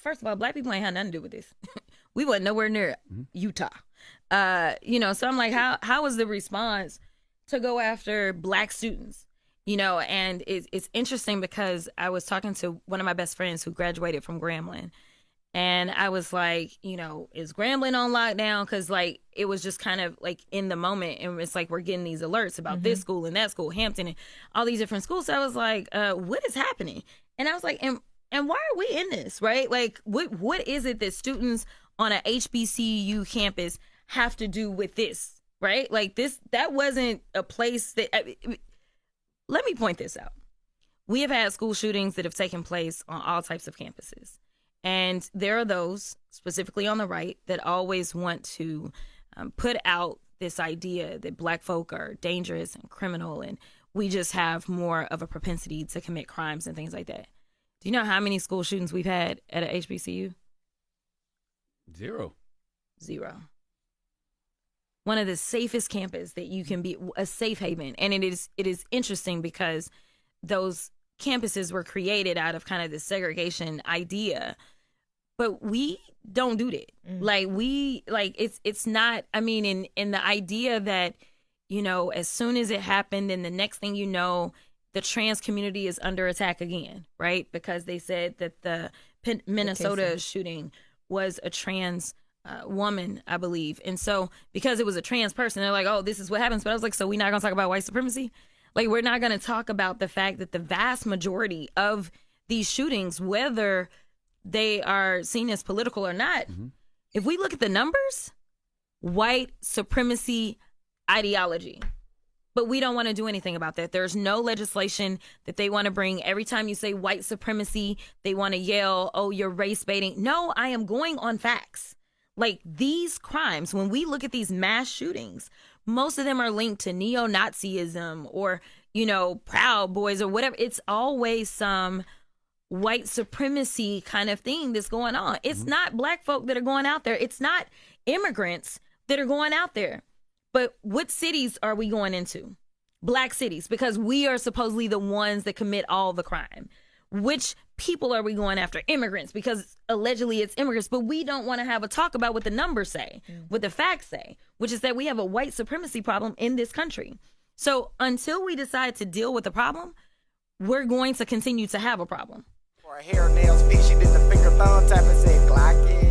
first of all, black people ain't had nothing to do with this. We wasn't nowhere near Utah. So I'm like, how was the response to go after black students? And it's interesting because I was talking to one of my best friends who graduated from Grambling. And I was like, is Grambling on lockdown? Because, like, it was just kind of, like, in the moment. And it's like we're getting these alerts about this school and that school, Hampton, and all these different schools. So I was like, what is happening? And I was like, and why are we in this, right? Like, what is it that students on a HBCU campus have to do with this, right? Like, that wasn't a place that... let me point this out. We have had school shootings that have taken place on all types of campuses. And there are those, specifically on the right, that always want to put out this idea that black folk are dangerous and criminal, and we just have more of a propensity to commit crimes and things like that. Do you know how many school shootings we've had at a HBCU? Zero. One of the safest campus that you can be, a safe haven. And it is interesting because those campuses were created out of kind of the segregation idea, but we don't do that. It's not, I mean, in the idea that, as soon as it happened, and the next thing you know, the trans community is under attack again, right? Because they said that the Minnesota shooting was a trans woman, I believe. And so because it was a trans person, they're like, oh, this is what happens. But I was like, so we're not going to talk about white supremacy? Like, we're not going to talk about the fact that the vast majority of these shootings, whether they are seen as political or not, if we look at the numbers, white supremacy ideology. But we don't want to do anything about that. There's no legislation that they want to bring. Every time you say white supremacy, they want to yell, oh, you're race baiting. No, I am going on facts. Like, these crimes, when we look at these mass shootings, most of them are linked to neo-Nazism or, Proud Boys or whatever. It's always some white supremacy kind of thing that's going on. It's not black folk that are going out there. It's not immigrants that are going out there. But what cities are we going into? Black cities, because we are supposedly the ones that commit all the crime. Which people are we going after? Immigrants, because allegedly it's immigrants, but we don't want to have a talk about what the numbers say, what the facts say, which is that we have a white supremacy problem in this country. So until we decide to deal with the problem, we're going to continue to have a problem. For her hair, nails, feet, she did the finger thumb type and said, Glock it.